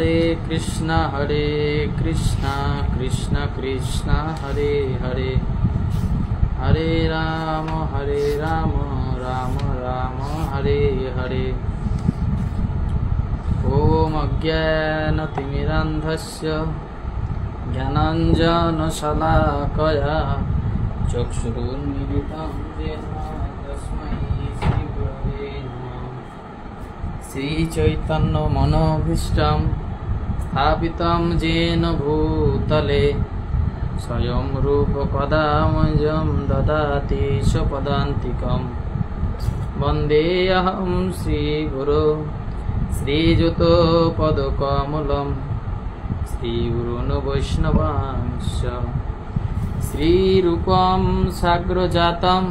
हरे कृष्णा कृष्ण कृष्ण हरे हरे हरे राम राम राम हरे हरे। ओम अज्ञानतिमिरान्धस्य ज्ञानाञ्जनशलाकया चक्षुरुन्मीलितं येन तस्मै श्रीगुरवे नमः। श्रीचैतन्यमनोभीष्टं स्थापितं येन भूतले स्वयं रूपकदा मह्यं ददाति स्वपदान्तिकं। वन्देऽहं श्रीगुरो श्रीयुतपदकमलं श्रीगुरून् वैष्णवांश्च। श्रीरूपं साग्रजातं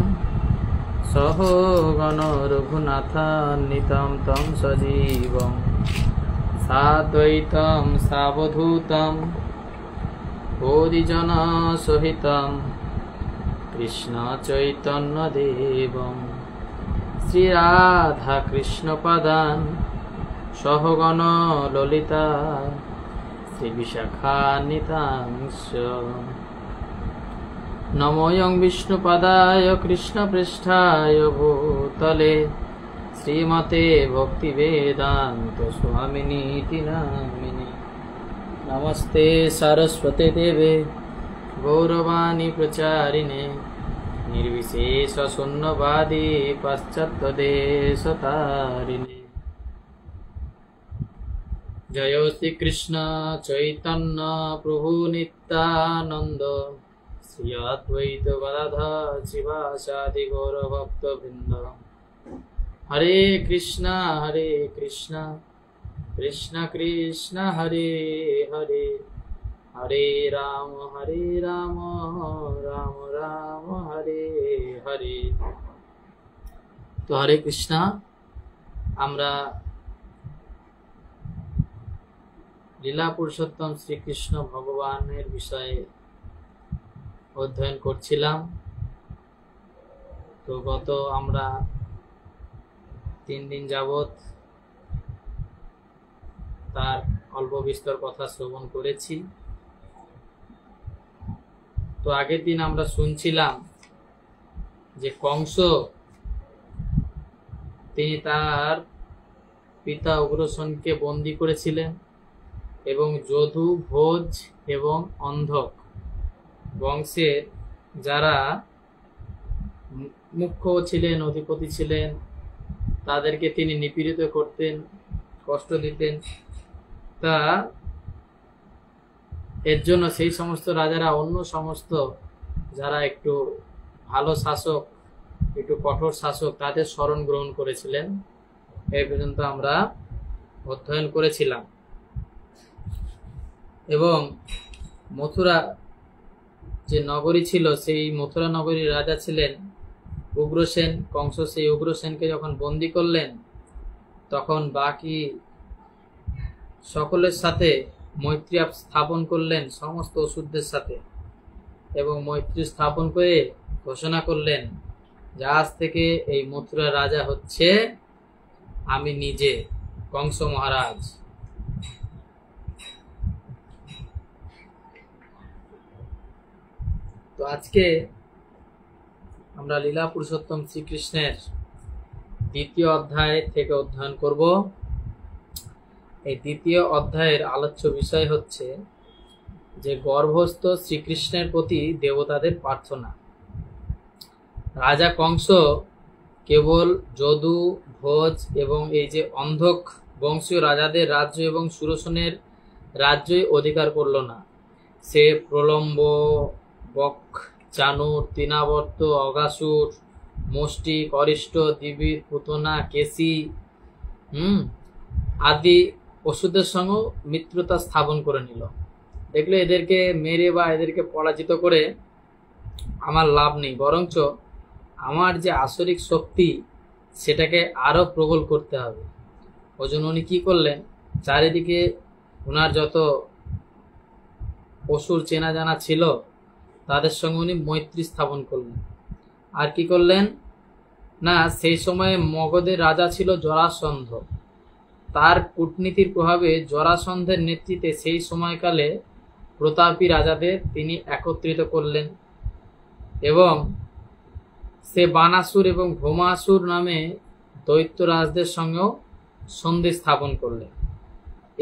सहगण रघुनाथान्वितं तं सजीवं साद्वैतं सावधूतं हरिजनसहितं कृष्णचैतन्यदेवं श्रीराधाकृष्णपदान् सहगण ललिता श्रीविशाखान्वितांश्च। नमोऽयं विष्णुपदाय कृष्णपृष्ठाय भूतले श्रीमते भक्तिवेदान्तस्वामिनीति नामिने। नमस्ते सरस्वते देवे गौरवाणी प्रचारिणे निर्विशेषशून्यवादी पाश्चात्यदेशतारिणे। जय श्री कृष्ण चैतन्य प्रभु नित्यानंद श्री अद्वैत गदाधर शिवासादि गौर भक्त वृंद। हरे कृष्ण कृष्ण कृष्ण हरे हरे हरे राम राम राम हरे हरे। तो हरे कृष्णा আমরা লীলা পুরুষোত্তম শ্রীকৃষ্ণ ভগবানের বিষয়ে অধ্যয়ন করছিলাম। তো গত আমরা 3 দিন যাবত তার অল্প বিস্তর কথা শ্রবণ করেছি। তো আগের দিন আমরা শুনছিলাম যে কংস তিনি তার পিতা উগ্রসেনকে বন্দী করেছিলেন এবং যদু, ভোজ এবং অন্ধক বংশের যারা মুখ্য ছিলেন, অধিপতি ছিলেন, তাদেরকে তিনি নিপীড়িত করতেন, কষ্ট দিতেন। তা এর জন্য সেই সমস্ত রাজারা অন্য সমস্ত যারা একটু ভালো শাসক, একটু কঠোর শাসক, তাদের শরণ গ্রহণ করেছিলেন। এই পর্যন্ত আমরা অধ্যয়ন করেছিলাম। এবং মথুরা যে নগরী ছিল, সেই মথুরা নগরীর রাজা ছিলেন উগ্রসেন। কংস সেই উগ্রসেনকে যখন বন্দী করলেন, তখন বাকি সকলের সাথে মৈত্রী স্থাপন করলেন, সমস্ত অসুরদের সাথে। এবং মৈত্রী স্থাপন করে ঘোষণা করলেন যে আজ থেকে এই মথুরা রাজা হচ্ছে আমি নিজে, কংস মহারাজ। তো আজকে আমরা লীলা পুরুষোত্তম শ্রীকৃষ্ণের 2য় অধ্যায় থেকে অধ্যয়ন করব। এই 2য় অধ্যায়ের আলোচ্য বিষয় হচ্ছে যে গর্ভস্থ শ্রীকৃষ্ণের প্রতি দেবতাদের প্রার্থনা। রাজা কংস কেবল যদু, ভোজ এবং এই যে অন্ধক বংশীয় রাজাদের রাজ্য এবং সুরসেনের রাজ্যই অধিকার করল না। সে প্রলম্ব, বক, চানুর, তৃণাবর্ত, অগাসুর, মুষ্টিক, অরিষ্ট, দিবির, পুতনা, কেশি আদি অসুরদের সঙ্গে মিত্রতা স্থাপন করে নিল। দেখলে এদেরকে মেরে বা এদেরকে পরাজিত করে আমার লাভ নেই, বরঞ্চ আমার যে আসরিক শক্তি সেটাকে আরো প্রবল করতে হবে। ওই জন্য উনি কি করলেন, চারিদিকে ওনার যত অসুর চেনা জানা ছিল তাদের সঙ্গে উনি মৈত্রী স্থাপন করলেন। আর কি করলেন না, সেই সময়ে মগধের রাজা ছিল জরাসন্ধ। তার কূটনীতির প্রভাবে জরাসন্ধের নেতৃত্বে সেই সময়কালে প্রতাপী রাজাদের তিনি একত্রিত করলেন এবং সে বানাসুর এবং ভৌমাসুর নামে দৈত্যরাজদের সঙ্গেও সন্ধি স্থাপন করলেন।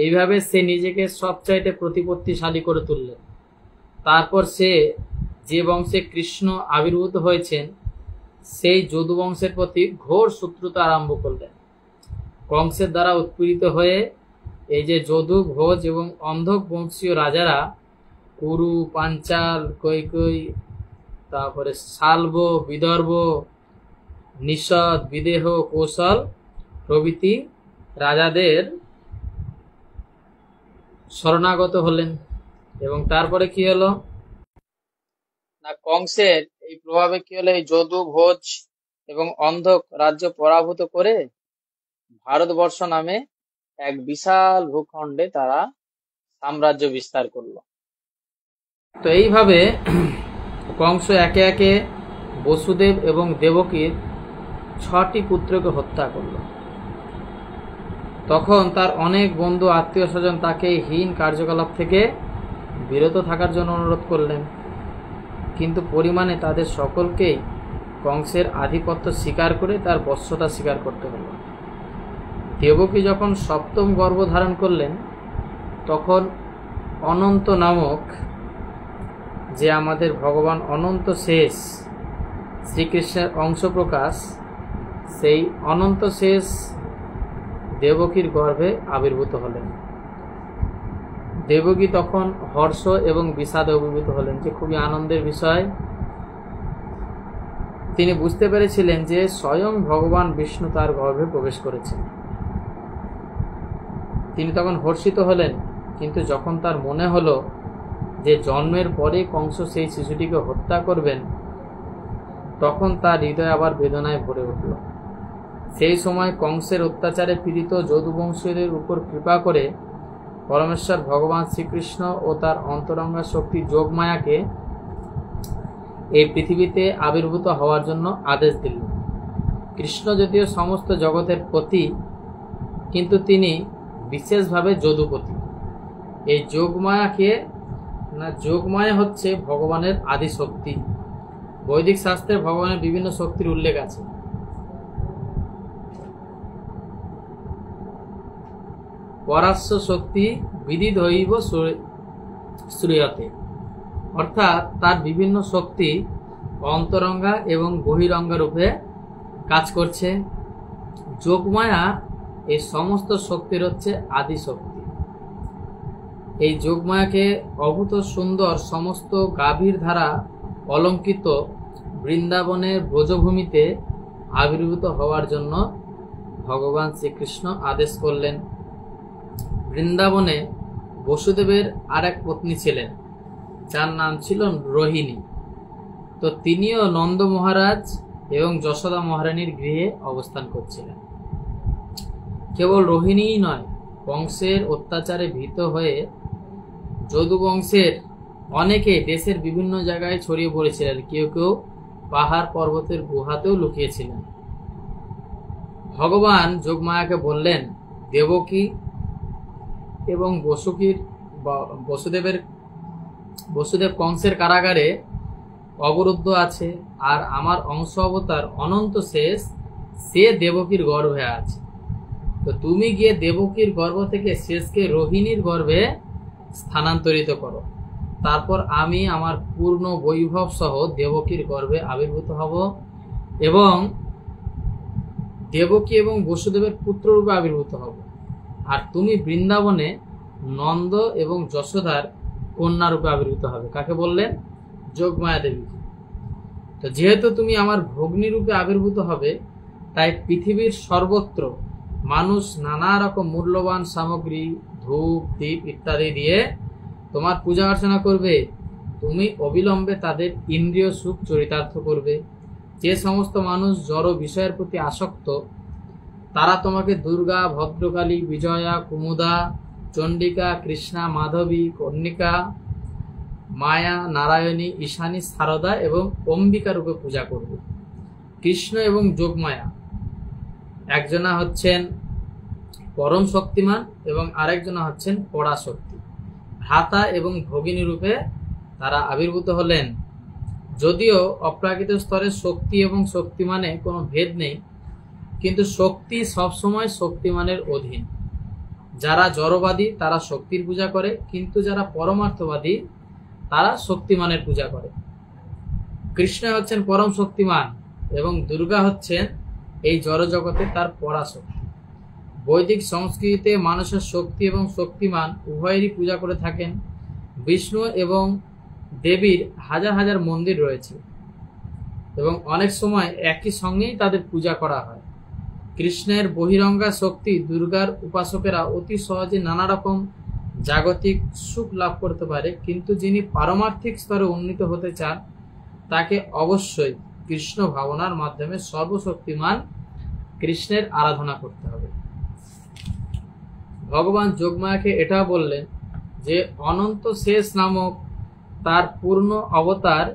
এইভাবে সে নিজেকে সবচাইতে প্রতিপত্তিশালী করে তুললেন। তারপর সে যে বংশে কৃষ্ণ আবির্ভূত হয়েছেন সেই যদু বংশের প্রতি ঘোর শত্রুতা আরম্ভ করলেন। কংসের দ্বারা উৎপীড়িত হয়ে এই যে যদু, ভোজ এবং অন্ধক বংশীয় রাজারা কুরু, পাঞ্চাল, কৈকেয়ী, তারপরে শাল্ব, বিদর্ভ, নিষদ, বিদেহ, কৌশল প্রভৃতি রাজাদের শরণাগত হলেন। এবং তারপরে কি হলো না, কংসের এই প্রভাবে কি হলো, এই যদু, ভোজ এবং অন্ধক রাজ্য পরাভূত করে ভারতবর্ষ নামে এক বিশাল ভূখণ্ডে তারা সাম্রাজ্য বিস্তার করলো। তো এইভাবে কংস একে একে বসুদেব এবং দেবকীর 6টি পুত্রকে হত্যা করল। তখন তার অনেক বন্ধু আত্মীয় স্বজন তাকে হীন কার্যকলাপ থেকে বিরত থাকার জন্য অনুরোধ করলেন, কিন্তু পরিমাণে তাদের সকলকেই কংসের আধিপত্য স্বীকার করে তার বশ্যতা স্বীকার করতে হল। দেবকী যখন 7ম গর্ভ ধারণ করলেন তখন অনন্ত নামক যে আমাদের ভগবান অনন্ত শেষ শ্রীকৃষ্ণের অংশ প্রকাশ, সেই অনন্ত শেষ দেবকীর গর্ভে আবির্ভূত হলেন। দেবকী তখন হর্ষ এবং বিষাদে অভিভূত হলেন, যে খুবই আনন্দের বিষয়। তিনি বুঝতে পেরেছিলেন যে স্বয়ং ভগবান বিষ্ণু তার গর্ভে প্রবেশ করেছেন। তিনি তখন হর্ষিত হলেন, কিন্তু যখন তার মনে হলো যে জন্মের পরে কংস সেই শিশুটিকে হত্যা করবেন, তখন তার হৃদয় আবার বেদনায় ভরে উঠল। সেই সময় কংসের অত্যাচারে পীড়িত যদুবংশীয়দের উপর কৃপা করে পরমেশ্বর ভগবান শ্রীকৃষ্ণ ও তার অন্তরঙ্গা শক্তি যোগমায়াকে এই পৃথিবীতে আবির্ভূত হওয়ার জন্য আদেশ দিলেন। কৃষ্ণ যদিও সমস্ত জগতের পতি, কিন্তু তিনি বিশেষভাবে যদুপতি। এই যোগমায়া হচ্ছে ভগবানের আদি শক্তি। বৈদিক শাস্ত্রে ভগবানের বিভিন্ন শক্তির উল্লেখ আছে। পরাস্য শক্তি বিদিধৈব শ্রূয়তে, অর্থাৎ তার বিভিন্ন শক্তি অন্তরঙ্গা এবং বহিরঙ্গা রূপে কাজ করছে। যোগমায়া এই সমস্ত শক্তির হচ্ছে আদি শক্তি। এই যোগমায়াকে অভূত সুন্দর সমস্ত গাভীর ধারা অলঙ্কিত বৃন্দাবনের ব্রজভূমিতে আবির্ভূত হওয়ার জন্য ভগবান শ্রীকৃষ্ণ আদেশ করলেন। বৃন্দাবনে বসুদেবের আর এক পত্নী ছিলেন, যার নাম ছিল রোহিণী। তো তিনিও নন্দ মহারাজ এবং যশোদা মহারানীর গৃহে অবস্থান করছিলেন। কেবল রোহিণীই নয়, কংসের অত্যাচারে ভীত হয়ে যদু বংশের অনেকে দেশের বিভিন্ন জায়গায় ছড়িয়ে পড়েছিলেন। কেউ কেউ পাহাড় পর্বতের গুহাতেও লুকিয়েছিলেন। ভগবান যোগমায়াকে বললেন, দেবকী এবং বসুদেব কংসের কারাগারে অবরুদ্ধ আছে, আর আমার অংশ অবতার অনন্ত শেষ সে দেবকীর গর্ভে আছে। তো তুমি গিয়ে দেবকীর গর্ভ থেকে শেষকে রোহিণীর গর্ভে স্থানান্তরিত করো। তারপর আমি আমার পূর্ণ বৈভব সহ দেবকীর গর্ভে আবির্ভূত হব এবং দেবকী এবং বসুদেবের পুত্ররূপে আবির্ভূত হব। আর তুমি বৃন্দাবনে নন্দ এবং যশোদার কন্যা রূপে আবির্ভূত হবে। কাকে বললেন? যোগমায়া দেবী। তো যেহেতু তুমি আমার ভগ্নী রূপে আবির্ভূত হবে, তাই পৃথিবীর সর্বত্র মানুষ নানা রকম মূল্যবান সামগ্রী, ধূপ, দীপ ইত্যাদি দিয়ে তোমার পূজা অর্চনা করবে। তুমি অবিলম্বে তাদের ইন্দ্রিয় সুখ চরিতার্থ করবে। যে সমস্ত মানুষ জড় বিষয়ের প্রতি আসক্ত, তারা তোমাকে দুর্গা, ভদ্রকালী, বিজয়া, কুমুদা, চণ্ডিকা, কৃষ্ণা, মাধবী, কর্ণিকা, মায়া, নারায়ণী, ঈশানী, শারদা এবং অম্বিকা রূপে পূজা করবে। কৃষ্ণ এবং যোগমায়া একজনা হচ্ছেন পরম শক্তিমান এবং আরেকজন হচ্ছেন পরাশক্তি। ভ্রাতা এবং ভগিনী রূপে তারা আবির্ভূত হলেন। যদিও অপ্রাকৃত স্তরে শক্তি এবং শক্তিমানে কোনো ভেদ নেই, কিন্তু শক্তি সবসময় শক্তিমানের অধীন। যারা জড়বাদী তারা শক্তির পূজা করে, কিন্তু যারা পরমার্থবাদী তারা শক্তিমানের পূজা করে। কৃষ্ণ হচ্ছেন পরম শক্তিমান এবং দুর্গা হচ্ছেন এই জড়জগতে তার পরাশক্তি। বৈদিক সংস্কৃতিতে মানুষের শক্তি এবং শক্তিমান উভয়েরই পূজা করে থাকেন। বিষ্ণু এবং দেবীর হাজার হাজার মন্দির রয়েছে এবং অনেক সময় একই সঙ্গেই তাদের পূজা করা হয়। কৃষ্ণের বহিরঙ্গা শক্তি দুর্গার উপাসকেরা অতি সহজে নানা রকম জাগতিক সুখ লাভ করতে পারে, কিন্তু যিনি পারমার্থিক স্তরে উন্নীত হতে চান তাকে অবশ্যই কৃষ্ণ ভাবনার মাধ্যমে সর্বশক্তিমান কৃষ্ণের আরাধনা করতে হবে। ভগবান যোগমায়াকে এটা বললেন যে অনন্ত শেষ নামক তার পূর্ণ অবতার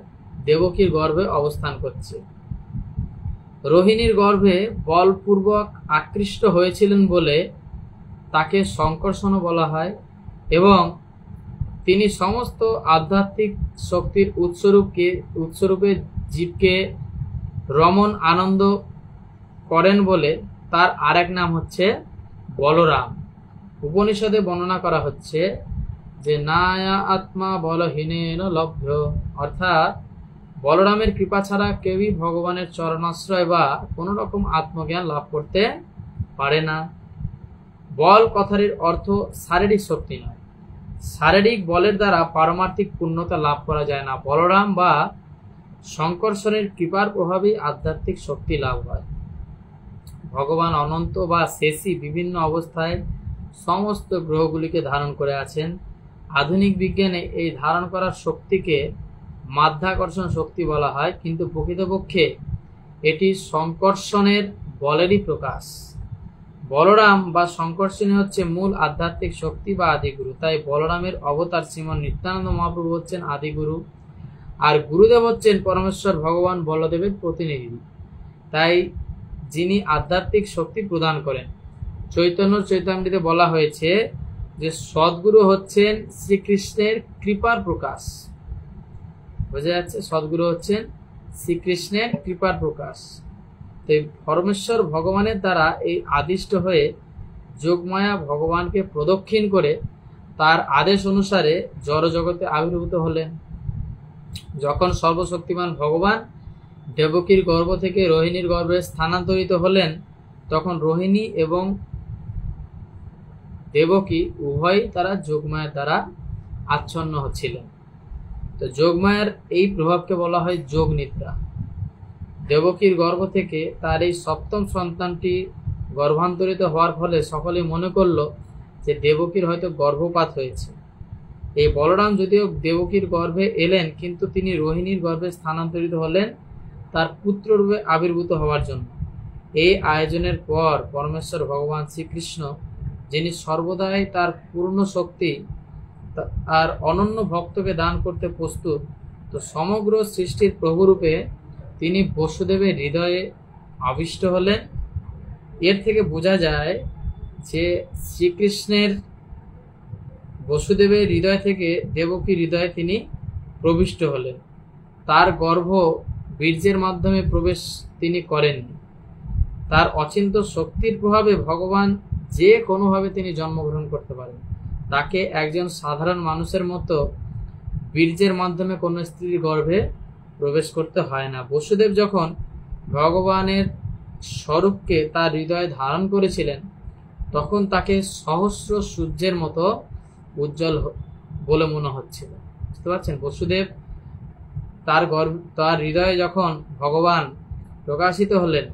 দেবকীর গর্ভে অবস্থান করছে। রোহিণীর গর্ভে বলপূর্বক আকৃষ্ট হয়েছিলেন বলে তাকে সংকর্ষণ বলা হয় এবং তিনি সমস্ত আধ্যাত্মিক শক্তির উৎসরূপে জীবকে রমণ আনন্দ করেন বলে তার আরেক নাম হচ্ছে বলরাম। উপনিষদে বর্ণনা করা হচ্ছে যে নায়া আত্মা বলহীনেন লভ্য, অর্থাৎ বলরামের কৃপা ছাড়া কেউই ভগবানের চরণাশ্রয় বা কোনো রকম আত্মজ্ঞান লাভ করতে পারে না। বল কথাটির অর্থ শারীরিক শক্তি নয়। শারীরিক বলের দ্বারা পারমার্থিক পূর্ণতা লাভ করা যায় না। বলরাম বা শঙ্কর্ষণের কৃপার প্রভাবেই আধ্যাত্মিক শক্তি লাভ হয়। ভগবান অনন্ত বা শেষী বিভিন্ন অবস্থায় সমস্ত গ্রহগুলিকে ধারণ করে আছেন। আধুনিক বিজ্ঞানে এই ধারণ করার শক্তিকে মাধ্যাকর্ষণ শক্তি বলা হয়, কিন্তু প্রকৃতপক্ষে এটি সংকর্ষণের বলেরই প্রকাশ। বলরাম বা সংকর্ষণী হচ্ছে মূল আধ্যাত্মিক শক্তি বা আদিগুরু। তাই বলরামের অবতার শ্রীমন নিত্যানন্দ মহাপ্রভু হচ্ছেন আদিগুরু, আর গুরুদেব হচ্ছেন পরমেশ্বর ভগবান বলদেবের প্রতিনিধি, তাই যিনি আধ্যাত্মিক শক্তি প্রদান করেন। চৈতন্য চৈতামৃতে বলা হয়েছে যে সদ্গুরু হচ্ছেন শ্রীকৃষ্ণের কৃপার প্রকাশ। বোঝা যাচ্ছে, সদ্গুরু হচ্ছেন শ্রীকৃষ্ণের কৃপার প্রকাশ। তাই পরমেশ্বর ভগবানের দ্বারা এই আদিষ্ট হয়ে যোগমায়া ভগবানকে প্রদক্ষিণ করে তার আদেশ অনুসারে জড়জগতে আবির্ভূত হলেন। যখন সর্বশক্তিমান ভগবান দেবকীর গর্ভ থেকে রোহিণীর গর্ভে স্থানান্তরিত হলেন, তখন রোহিণী এবং দেবকী উভয়ই তারা যোগমায়ার দ্বারা আচ্ছন্ন হচ্ছিলেন। তো যোগমায়ার এই প্রভাবকে বলা হয় যোগ নিদ্রা। দেবকীর গর্ভ থেকে তার এই সপ্তম সন্তানটি গর্ভান্তরিত হওয়ার ফলে সকলে মনে করল যে দেবকীর হয়তো গর্ভপাত হয়েছে। এই বলরাম যদিও দেবকীর গর্ভে এলেন, কিন্তু তিনি রোহিণীর গর্ভে স্থানান্তরিত হলেন তার পুত্ররূপে আবির্ভূত হওয়ার জন্য। এই আয়োজনের পর পরমেশ্বর ভগবান শ্রীকৃষ্ণ, যিনি সর্বদাই তার পূর্ণ শক্তি আর অনন্য ভক্তকে দান করতে প্রস্তুত, তো সমগ্র সৃষ্টির প্রভুরূপে তিনি বসুদেবের হৃদয়ে আবিষ্ট হলেন। এর থেকে বোঝা যায় যে শ্রীকৃষ্ণের বসুদেবের হৃদয় থেকে দেবকীর হৃদয়ে তিনি প্রবিষ্ট হলেন। তার গর্ভ বীর্যের মাধ্যমে প্রবেশ তিনি করেননি। তার অচিন্ত শক্তির প্রভাবে ভগবান যে কোনোভাবে তিনি জন্মগ্রহণ করতে পারেন। তাকে একজন সাধারণ মানুষের মতো বীর্যের মাধ্যমে কোনো স্ত্রীর গর্ভে প্রবেশ করতে হয় না। বসুদেব যখন ভগবানের স্বরূপকে তার হৃদয়ে ধারণ করেছিলেন, তখন তাকে সহস্র সূর্যের মতো উজ্জ্বল বলে মনে হচ্ছিল। বুঝতে পারছেন, বসুদেব তার হৃদয়ে যখন ভগবান প্রকাশিত হলেন,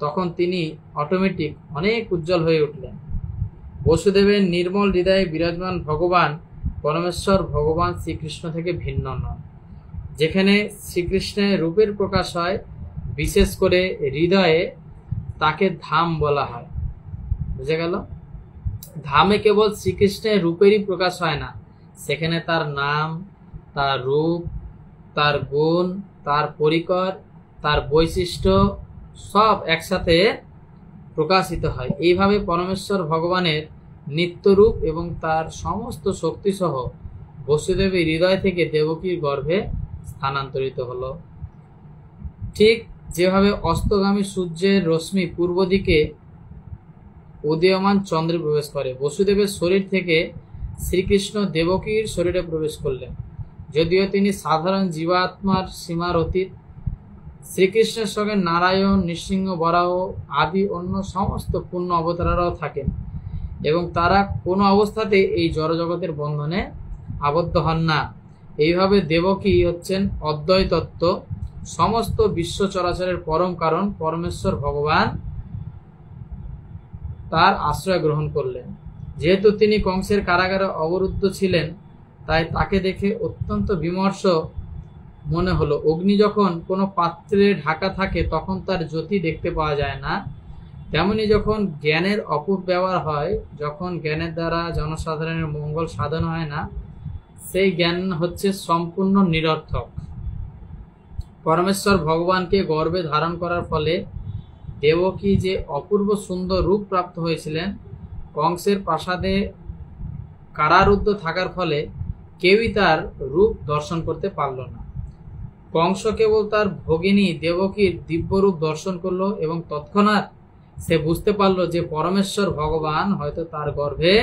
তখন তিনি অটোমেটিক অনেক উজ্জ্বল হয়ে উঠলেন। বসুদেবের নির্মল হৃদয়ে বিরাজমান ভগবান পরমেশ্বর ভগবান শ্রীকৃষ্ণ থেকে ভিন্ন নন। যেখানে শ্রীকৃষ্ণের রূপের প্রকাশ হয়, বিশেষ করে হৃদয়ে, তাকে ধাম বলা হয়। বুঝে গেল? ধামে কেবল শ্রীকৃষ্ণের রূপেরই প্রকাশ হয় না, সেখানে তার নাম, তার রূপ, তার গুণ, তার পরিকর, তার বৈশিষ্ট্য সব একসাথে প্রকাশিত হয়। এইভাবে পরমেশ্বর ভগবানের নিত্যরূপ এবং তার সমস্ত শক্তি সহ বসুদেবের হৃদয় থেকে দেবকীর গর্ভে স্থানান্তরিত হলো। ঠিক যেভাবে অস্তগামী সূর্যের রশ্মি পূর্ব দিকে উদীয়মান চন্দ্রে প্রবেশ করে, বসুদেবের শরীর থেকে শ্রীকৃষ্ণ দেবকীর শরীরে প্রবেশ করলেন। যদিও তিনি সাধারণ জীবাত্মার সীমার অতীত, শ্রীকৃষ্ণের সঙ্গে নারায়ণ, নৃসিংহ, বরাহ আদি অন্য সমস্ত পূর্ণ অবতারারাও থাকেন এবং তারা কোনো অবস্থাতে এই জড়জগতের বন্ধনে আবদ্ধ হন না। এইভাবে দেবকী হচ্ছেন অদ্বয় তত্ত্ব, সমস্ত বিশ্ব চরাচরের পরম কারণ। পরমেশ্বর ভগবান তার আশ্রয় গ্রহণ করলেন। যেহেতু তিনি কংসের কারাগারে অবরুদ্ধ ছিলেন, তাই তাকে দেখে অত্যন্ত বিমর্ষ মনে হলো। অগ্নি যখন কোনো পাত্রে ঢাকা থাকে তখন তার জ্যোতি দেখতে পাওয়া যায় না, তেমনি যখন জ্ঞানের অপব্যবহার হয়, যখন জ্ঞানের দ্বারা জনসাধারণের মঙ্গল সাধন হয় না, সেই জ্ঞান হচ্ছে সম্পূর্ণ নিরর্থক। পরমেশ্বর ভগবানকে গর্ভে ধারণ করার ফলে দেবকী যে অপূর্ব সুন্দর রূপ প্রাপ্ত হয়েছিলেন, কংসের প্রাসাদে কারারুদ্ধ থাকার ফলে কেউই তার রূপ দর্শন করতে পারল না। কংস কেবল তার ভগিনী দেবকীর দিব্য রূপ দর্শন করলো এবং তৎক্ষণাৎ সে বুঝতে পারল যে পরমেশ্বর ভগবান হয়তো তার গর্ভে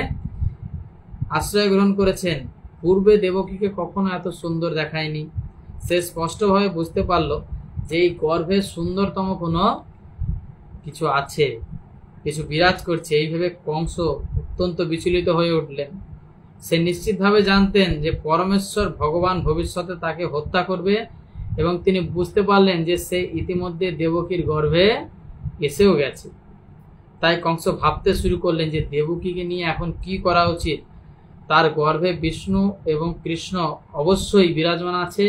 আশ্রয় গ্রহণ করেছেন। পূর্বে দেবকীকে কখনো এত সুন্দর দেখায়নি। সে স্পষ্টভাবে বুঝতে পারল যে এই গর্ভে সুন্দরতম কোনো কিছু আছে, কিছু বিরাজ করছে। এই ভেবে কংস অত্যন্ত বিচলিত হয়ে উঠলেন। সে নিশ্চিতভাবে জানতেন যে পরমেশ্বর ভগবান ভবিষ্যতে তাকে হত্যা করবে এবং তিনি বুঝতে পারলেন যে সে ইতিমধ্যে দেবকীর গর্ভে এসেও গেছে। তাই কংস ভাবতে শুরু করলেন যে দেবকীকে নিয়ে এখন কি করা উচিত। তার গর্ভে বিষ্ণু এবং কৃষ্ণ অবশ্যই বিরাজমান আছে,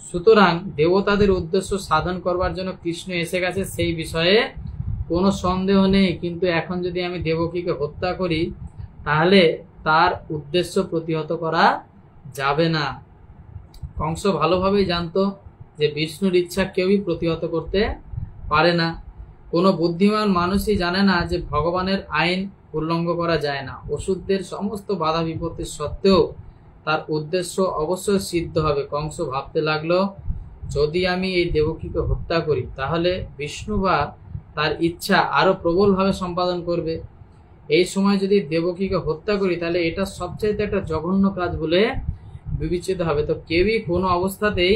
সুতরাং দেবতাদের উদ্দেশ্য সাধন করবার জন্য কৃষ্ণ এসে গেছে, সেই বিষয়ে কোনো সন্দেহ নেই। কিন্তু এখন যদি আমি দেবকীকে হত্যা করি তাহলে তার উদ্দেশ্য প্রতিহত করা যাবে না। কংস ভালোভাবেই জানতো যে বিষ্ণুর ইচ্ছা কেউই প্রতিহত করতে পারে না। কোনো বুদ্ধিমান মানুষই জানে না যে ভগবানের আইন উল্লঙ্ঘন করা যায় না। অসুরদের সমস্ত বাধা বিপত্তির সত্ত্বেও তার উদ্দেশ্য অবশ্যই সিদ্ধ হবে। কংস ভাবতে লাগলো, যদি আমি এই দেবকীকে হত্যা করি তাহলে বিষ্ণু বা তার ইচ্ছা আরো প্রবলভাবে সম্পাদন করবে। এই সময় যদি দেবকীকে হত্যা করি তাহলে এটা সবচাইতে একটা জঘন্য কাজ বলে বিবেচিত হবে। তো কেউই কোনো অবস্থাতেই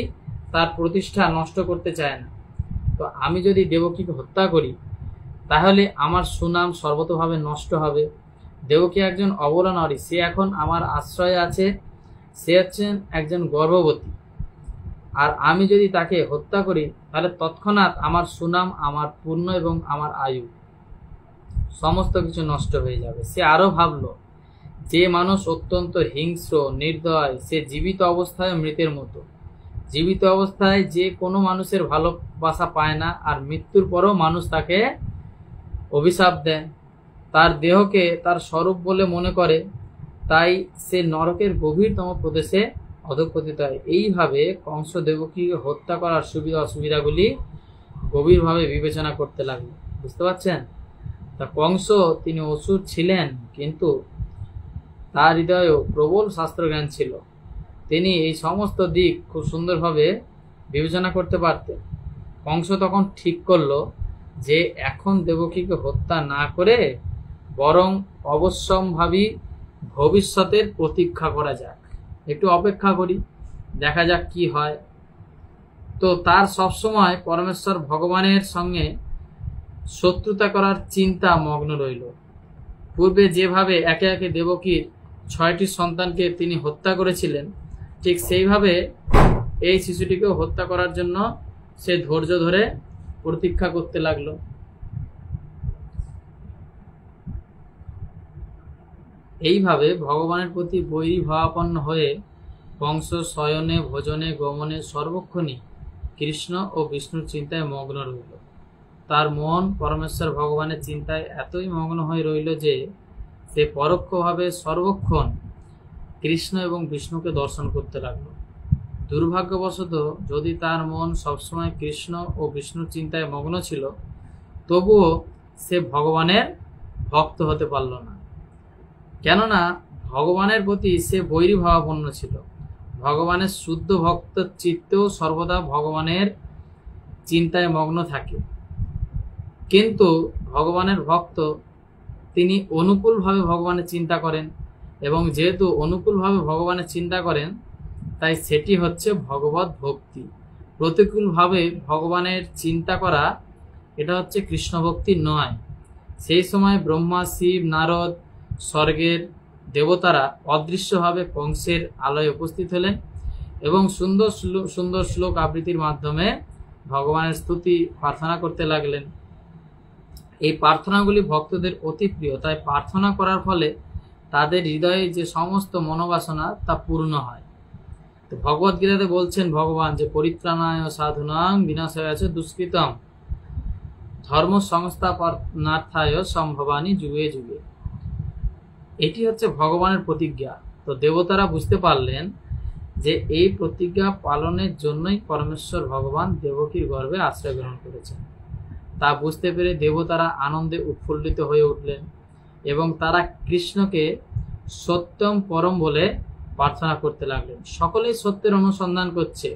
তার প্রতিষ্ঠা নষ্ট করতে চায় না। তো আমি যদি দেবকীকে হত্যা করি তাহলে আমার সুনাম সর্বতভাবে নষ্ট হবে। দেবকী একজন অবলা নারী, সে এখন আমার আশ্রয়ে আছে, সে হচ্ছেন একজন গর্ভবতী। আর আমি যদি তাকে হত্যা করি তাহলে তৎক্ষণাৎ আমার সুনাম, আমার পুণ্য এবং আমার আয়ু সমস্ত কিছু নষ্ট হয়ে যাবে। সে আরো ভাবলো, যে মানুষ অত্যন্ত হিংস্র নির্দয়, সে জীবিত অবস্থায় মৃতের মতো। জীবিত অবস্থায় যে কোনো মানুষের ভালোবাসা পায় না, আর মৃত্যুর পরও মানুষ তাকে অভিশাপ দেয়, তার দেহকে তার স্বরূপ বলে মনে করে, তাই সে নরকের গভীরতম প্রদেশে অধঃপতিত হয়। এইভাবে কংস দেবকীকে হত্যা করার সুবিধা অসুবিধাগুলি গভীরভাবে বিবেচনা করতে লাগলো। বুঝতে পারছেন? তা কংস তিনি অসুর ছিলেন, কিন্তু তার হৃদয়েও প্রবল শাস্ত্রজ্ঞান ছিল। তিনি এই সমস্ত দিক খুব সুন্দরভাবে বিবেচনা করতে পারতেন। কংস তখন ঠিক করলো যে এখন দেবকীকে হত্যা না করে বরং অবশ্যম্ভাবী ভবিষ্যতের প্রতীক্ষা করা যাক, একটু অপেক্ষা করি, দেখা যাক কি হয়। তো তার সবসময় পরমেশ্বর ভগবানের সঙ্গে শত্রুতা করার চিন্তা মগ্ন রইল। পূর্বে যেভাবে একে একে দেবকীর 6টি সন্তানকে তিনি হত্যা করেছিলেন, ঠিক সেইভাবে এই শিশুটিকেও হত্যা করার জন্য সে ধৈর্য ধরে প্রতীক্ষা করতে লাগলো। এইভাবে ভগবানের প্রতি বৈরী ভাবাপন্ন হয়ে কংস শয়নে ভোজনে গমনে সর্বক্ষণই কৃষ্ণ ও বিষ্ণুর চিন্তায় মগ্ন রইল। তার মন পরমেশ্বর ভগবানের চিন্তায় এতই মগ্ন হয়ে রইল যে সে পরোক্ষভাবে সর্বক্ষণ কৃষ্ণ এবং বিষ্ণুকে দর্শন করতে লাগলো। দুর্ভাগ্যবশত যদি তার মন সবসময় কৃষ্ণ ও বিষ্ণুর চিন্তায় মগ্ন ছিল, তবুও সে ভগবানের ভক্ত হতে পারল না, কেননা ভগবানের প্রতি সে বৈরী ভাবাপন্ন ছিল। ভগবানের শুদ্ধ ভক্ত চিত্তেও সর্বদা ভগবানের চিন্তায় মগ্ন থাকে, কিন্তু ভগবানের ভক্ত তিনি অনুকূলভাবে ভগবানের চিন্তা করেন, এবং যেহেতু অনুকূলভাবে ভগবানের চিন্তা করেন তাই সেটি হচ্ছে ভগবত ভক্তি। প্রতিকূলভাবে ভগবানের চিন্তা করা এটা হচ্ছে কৃষ্ণ ভক্তি নয়। সেই সময় ব্রহ্মা, শিব, নারদ, স্বর্গের দেবতারা অদৃশ্যভাবে কংসের আলোয় উপস্থিত হলেন এবং সুন্দর সুন্দর শ্লোক আবৃত্তির মাধ্যমে ভগবানের স্তুতি প্রার্থনা করতে লাগলেন। এই প্রার্থনাগুলি ভক্তদের অতি প্রিয়, তাই প্রার্থনা করার ফলে তাদের হৃদয়ে যে সমস্ত মনোবাসনা তা পূর্ণ হয়। তো ভগবদ্গীতাতে বলছেন ভগবান যে পরিত্রাণায় সাধুনাং বিনাশায় আছে দুষ্কৃতম ধর্ম সংস্থাপনার্থায় সম্ভবানি যুগে যুগে। এটি হচ্ছে ভগবানের প্রতিজ্ঞা। তো দেবতারা বুঝতে পারলেন যে এই প্রতিজ্ঞা পালনের জন্যই পরমেশ্বর ভগবান দেবকীর গর্ভে আশ্রয় গ্রহণ করেছেন। তা বুঝতে পেরে দেবতারা আনন্দে উৎফুল্লিত হয়ে উঠলেন এবং তারা কৃষ্ণকে সত্যম পরম বলে প্রার্থনা করতে লাগলেন। সকলেই সত্যের অনুসন্ধান করছে,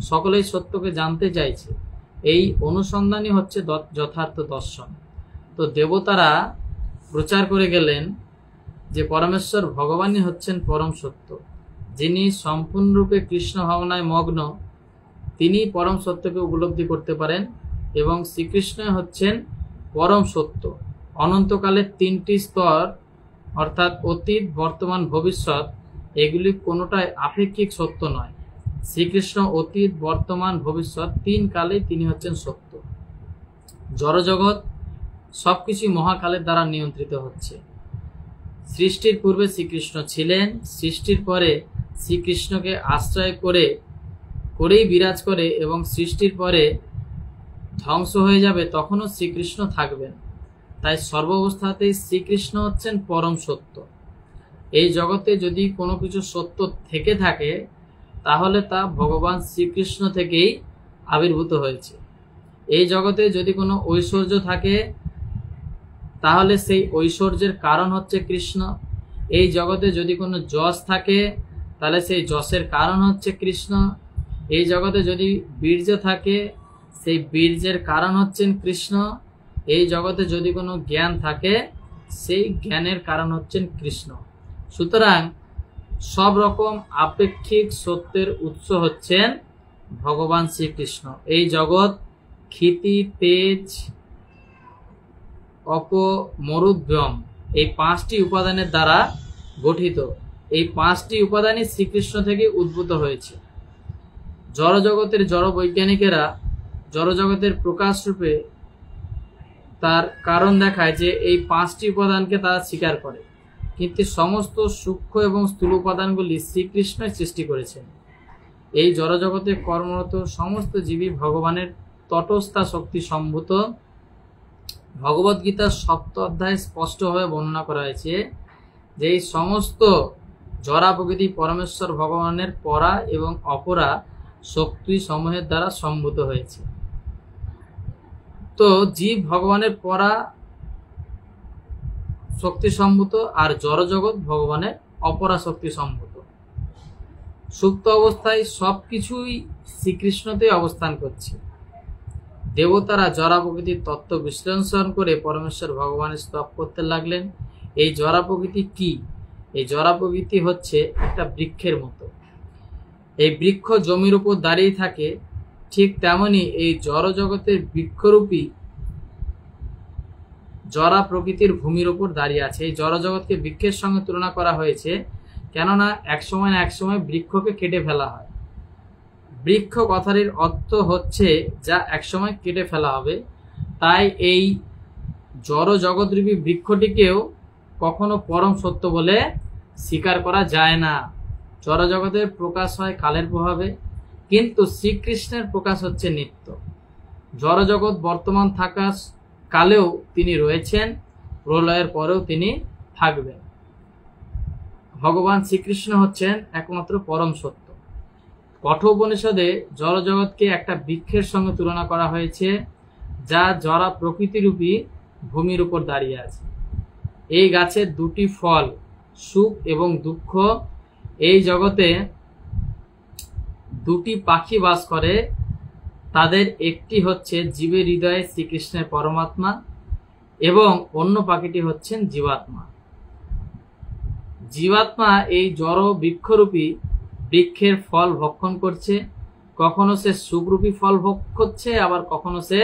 সকলেই সত্যকে জানতে চাইছে। এই অনুসন্ধানই হচ্ছে যথার্থ দর্শন। তো দেবতারা প্রচার করে গেলেন যে পরমেশ্বর ভগবানই হচ্ছেন পরম সত্য, যিনি সম্পূর্ণরূপে কৃষ্ণ ভাবনায় মগ্ন, তিনি পরম সত্যকে উপলব্ধি করতে পারেন এবং শ্রীকৃষ্ণ হচ্ছেন পরম সত্য। অনন্তকালের তিনটি স্তর অর্থাৎ অতীত, বর্তমান, ভবিষ্যৎ এগুলি কোনোটাই আপেক্ষিক সত্য নয়। শ্রীকৃষ্ণ অতীত, বর্তমান, ভবিষ্যৎ তিন কালে তিনি হচ্ছেন সত্য। জড়জগৎ সবকিছু মহাকালের দ্বারা নিয়ন্ত্রিত হচ্ছে। সৃষ্টির পূর্বে শ্রীকৃষ্ণ ছিলেন, সৃষ্টির পরে শ্রীকৃষ্ণকে আশ্রয় করেই বিরাজ করে এবং সৃষ্টির পরে ধ্বংস হয়ে যাবে তখনও শ্রীকৃষ্ণ থাকবেন। তাই সর্বাবস্থাতেই শ্রীকৃষ্ণ হচ্ছেন পরম সত্য। এই জগতে যদি কোনো কিছু সত্য থেকে থাকে তাহলে তা ভগবান শ্রীকৃষ্ণ থেকেই আবির্ভূত হয়েছে। এই জগতে যদি কোনো ঐশ্বর্য থাকে তাহলে সেই ঐশ্বর্যের কারণ হচ্ছে কৃষ্ণ। এই জগতে যদি কোনো যশ থাকে তাহলে সেই যশের কারণ হচ্ছে কৃষ্ণ। এই জগতে যদি বীর্য থাকে সেই বীর্যের কারণ হচ্ছেন কৃষ্ণ। এই জগতে যদি কোনো জ্ঞান থাকে সেই জ্ঞানের কারণ হচ্ছেন কৃষ্ণ। সুতরাং সব রকম আপেক্ষিক সত্যের উৎস হচ্ছেন ভগবান শ্রীকৃষ্ণ। এই জগৎ ক্ষিতি, তেজ, অপ, মরুদ্যম এই পাঁচটি উপাদানের দ্বারা গঠিত। এই পাঁচটি উপাদানই শ্রীকৃষ্ণ থেকে উদ্ভূত হয়েছে। জড়জগতের জড় বৈজ্ঞানিকেরা জড়জগতের প্রকাশ রূপে তার কারণ দেখায় যে এই পাঁচটি উপাদানকে তারা স্বীকার করে, কিন্তু সমস্ত সূক্ষ্ম এবং স্থূল উপাদানগুলি শ্রীকৃষ্ণই সৃষ্টি করেছেন। এই জড়জগতে কর্মরত সমস্ত জীবী ভগবানের তটস্থা শক্তি সম্ভূত। ভগবদ্গীতার 7 অধ্যায়ে স্পষ্টভাবে বর্ণনা করা হয়েছে যে এই সমস্ত জড়া প্রকৃতি পরমেশ্বর ভগবানের পরা এবং অপরা শক্তি সমূহের দ্বারা সম্ভূত হয়েছে। তো জীব ভগবানের পরা শক্তি সম্ভূত আর জড়জগৎ ভগবানের অপরা শক্তি সম্ভূত। সুপ্ত অবস্থায় সবকিছুই শ্রীকৃষ্ণতে অবস্থান করছে। দেবতারা জড়া প্রকৃতির তত্ত্ব বিশ্লেষণ করে পরমেশ্বর ভগবানের স্তব করতে লাগলেন। এই জড়া প্রকৃতি কি? এই জড়া প্রকৃতি হচ্ছে একটা বৃক্ষের মতো। এই বৃক্ষ জমির উপর দাঁড়িয়ে থাকে, ঠিক তেমনি এই জড় জগতের বৃক্ষরূপী জড়া প্রকৃতির ভূমির উপর দাঁড়িয়ে আছে। এই জড় জগৎকে বৃক্ষের সঙ্গে তুলনা করা হয়েছে, কেননা এক সময় না এক সময় বৃক্ষকে কেটে ফেলা হয়। বৃক্ষ কথাটির অর্থ হচ্ছে যা একসময় কেটে ফেলা হবে। তাই এই জড় জগৎরূপী বৃক্ষটিকেও কখনো পরম সত্য বলে স্বীকার করা যায় না। জড় জগতের প্রকাশ হয় কালের প্রভাবে, কিন্তু শ্রীকৃষ্ণের প্রকাশ হচ্ছে নিত্য। জড় জগৎ বর্তমান থাকা কালেও তিনি রয়েছেন, প্রলয়ের পরেও তিনি থাকবেন। ভগবান শ্রীকৃষ্ণ হচ্ছেন একমাত্র পরম সত্য। কঠোপনিষদে জড়জগৎকে একটা বৃক্ষের সঙ্গে তুলনা করা হয়েছে, যা জড়া প্রকৃতিরূপী ভূমির উপর দাঁড়িয়ে আছে। এই গাছের দুটি ফল, সুখ এবং দুঃখ। এই জগতে দুটি পাখি বাস করে, তাদের একটি হচ্ছে জীবের হৃদয়ে শ্রীকৃষ্ণের পরমাত্মা এবং অন্য পাখিটি হচ্ছেন জীবাত্মা। জীবাত্মা এই জড় বৃক্ষরূপী বৃক্ষের ফল ভক্ষণ করছে, কখনো সে সুখরূপী ফল ভোগ করছে, আবার কখনো সে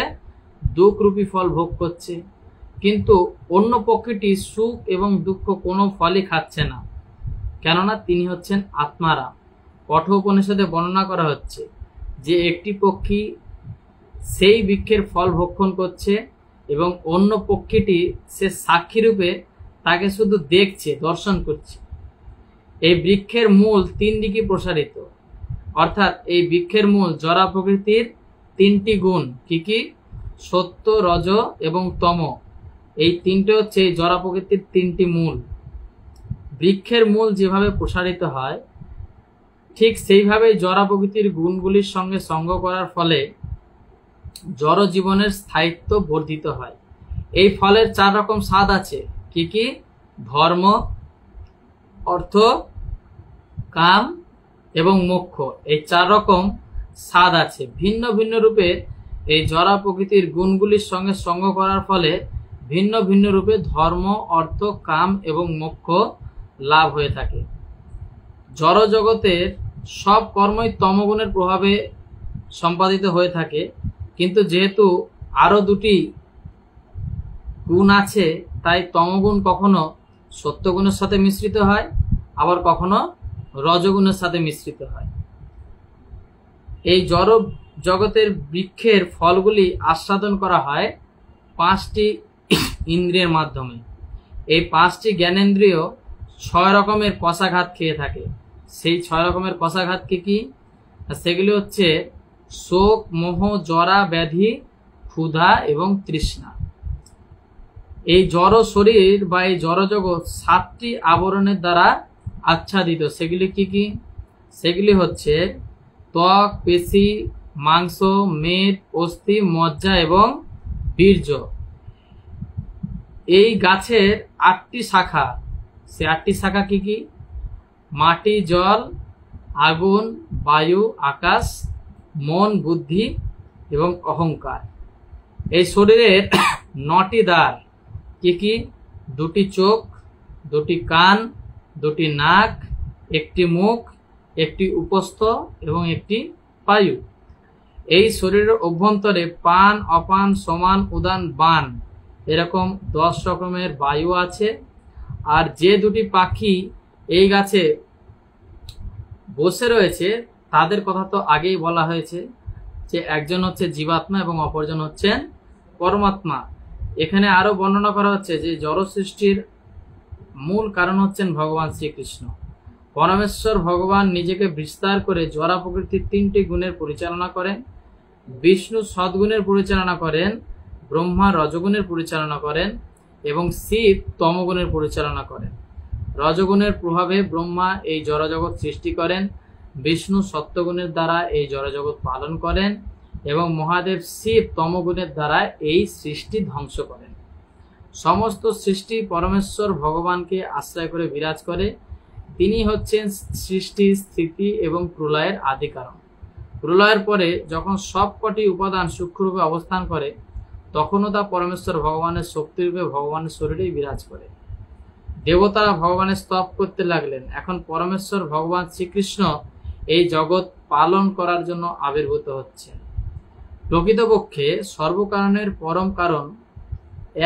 দুঃখরূপী ফল ভোগ করছে। কিন্তু অন্য পক্ষীটি সুখ এবং দুঃখ কোনো ফলই খাচ্ছে না, কেননা তিনি হচ্ছেন আত্মারা। কঠোপনিষদে বর্ণনা করা হচ্ছে যে একটি পক্ষী সেই বৃক্ষের ফল ভক্ষণ করছে এবং অন্য পক্ষীটি সে সাক্ষী রূপে তাকে শুধু দেখছে, দর্শন করছে। এই বৃক্ষের মূল তিন দিকে প্রসারিত, অর্থাৎ এই বৃক্ষের মূল জড়া প্রকৃতির তিনটি গুণ, কি কি? সত্য, রজ এবং তম। এই তিনটে হচ্ছে এই জড়া প্রকৃতির তিনটি মূল। বৃক্ষের মূল যেভাবে প্রসারিত হয়, ঠিক সেইভাবে জড়া প্রকৃতির গুণগুলির সঙ্গে সঙ্গ করার ফলে জড় জীবনের স্থায়িত্ব বর্ধিত হয়। এই ফলের 4 রকম স্বাদ আছে, কি কি? ধর্ম, অর্থ, কাম এবং মোক্ষ। এই 4 রকম স্বাদ আছে। ভিন্ন ভিন্ন রূপে এই জড়া প্রকৃতির গুণগুলির সঙ্গে সঙ্গ করার ফলে ভিন্ন ভিন্ন রূপে ধর্ম, অর্থ, কাম এবং মোক্ষ লাভ হয়ে থাকে। জড় জগতের সব কর্মই তমগুণের প্রভাবে সম্পাদিত হয়ে থাকে, কিন্তু যেহেতু আরো দুটি গুণ আছে, তাই তমগুণ কখনো সত্যগুণের সাথে মিশ্রিত হয়, আবার কখনো রজগুণের সাথে মিশ্রিত হয়। এই জড় জগতের বৃক্ষের ফলগুলি আস্বাদন করা হয় 5টি ইন্দ্রিয়ের মাধ্যমে। এই 5টি জ্ঞানেন্দ্রিয় 6 রকমের কষাঘাত খেয়ে থাকে। সেই 6 রকমের কষাঘাত কি? সেগুলি হচ্ছে শোক, মোহ, জরা, ব্যাধি, ক্ষুধা এবং তৃষ্ণা। এই জড় শরীর বা এই জড় জগৎ 7টি আবরণের দ্বারা আচ্ছাদিত। সেগুলি কি কি? সেগুলি হচ্ছে ত্বক, পেশি, মাংস, মেদ, অস্থি, মজ্জা এবং বীর্য। এই গাছের 8টি শাখা। সে 8টি শাখা কি কি? মাটি, জল, আগুন, বায়ু, আকাশ, মন, বুদ্ধি এবং অহংকার। এই শরীরের 9টি দ্বার, কি কি? 2টি চোখ, 2টি কান, 2টি নাক, 1টি মুখ, 1টি উপস্থ এবং 1টি পায়ু। এই শরীরের অভ্যন্তরে পান, অপান, সমান, উদান, বান এরকম 10 রকমের বায়ু আছে। আর যে দুটি পাখি এই গাছে বসে রয়েছে তাদের কথা তো আগেই বলা হয়েছে, যে একজন হচ্ছে জীবাত্মা এবং অপরজন হচ্ছেন পরমাত্মা। এখানে আরো বর্ণনা করা হচ্ছে যে জড় সৃষ্টির মূল কারণ হচ্ছেন ভগবান শ্রীকৃষ্ণ। পরমেশ্বর ভগবান নিজেকে বিস্তার করে জড়া প্রকৃতির 3টি গুণের পরিচালনা করেন। বিষ্ণু সদ্গুণের পরিচালনা করেন, ব্রহ্মা রজগুণের পরিচালনা করেন এবং শিব তমগুণের পরিচালনা করেন। রজগুণের প্রভাবে ব্রহ্মা এই জড়জগৎ সৃষ্টি করেন, বিষ্ণু সত্যগুণের দ্বারা এই জড়জগৎ পালন করেন এবং মহাদেব শিব তমগুণের দ্বারা এই সৃষ্টি ধ্বংস করেন। সমস্ত সৃষ্টি পরমেশ্বর ভগবানকে আশ্রয় করে বিরাজ করে। তিনি হচ্ছেন সৃষ্টি, স্থিতি এবং প্রলয়ের আদি কারণ। প্রলয়ের পরে যখন সবকটি উপাদান সূক্ষ্মরূপে অবস্থান করে, তখনও তা পরমেশ্বর ভগবানের শক্তিরূপে ভগবানের শরীরেই বিরাজ করে। দেবতারা ভগবানের স্তব করতে লাগলেন। এখন পরমেশ্বর ভগবান শ্রীকৃষ্ণ এই জগৎ পালন করার জন্য আবির্ভূত হচ্ছেন। প্রকৃতপক্ষে সর্বকারণের পরম কারণ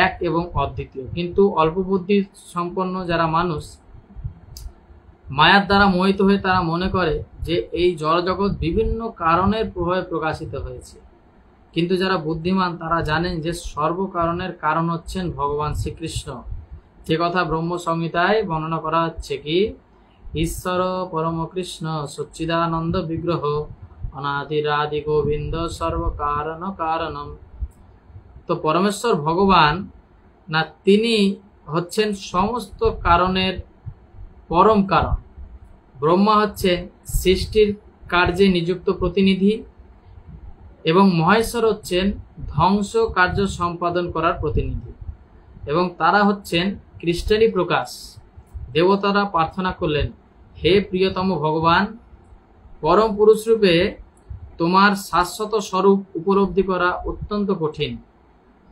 এক এবং অদ্বিতীয়, কিন্তু অল্প বুদ্ধি সম্পন্ন যারা মানুষ মায়ার দ্বারা মোহিত হয়ে তারা মনে করে যে এই জড়জগৎ বিভিন্ন কারণের প্রভাবে প্রকাশিত হয়েছে। কিন্তু যারা বুদ্ধিমান তারা জানেন যে সর্বকারণের কারণ হচ্ছেন ভগবান শ্রীকৃষ্ণ। যে কথা ব্রহ্ম সংহিতায় বর্ণনা করা হচ্ছে কি, ঈশ্বর পরম কৃষ্ণ সচ্চিদানন্দ বিগ্রহ অনাদিরাদি গোবিন্দ সর্বকারণ কারণম। তো পরমেশ্বর ভগবান না, তিনি হচ্ছেন সমস্ত কারণের পরম কারণ। ব্রহ্মা হচ্ছে সৃষ্টির কার্যে নিযুক্ত প্রতিনিধি এবং মহেশ্বর হচ্ছেন ধ্বংস কার্য সম্পাদন করার প্রতিনিধি। এবং তারা হচ্ছেন খ্রিস্টানই প্রকাশ। দেবতারা প্রার্থনা করলেন, হে প্রিয়তম ভগবান, পরম পুরুষ রূপে তোমার শাশ্বত স্বরূপ উপলব্ধি করা অত্যন্ত কঠিন।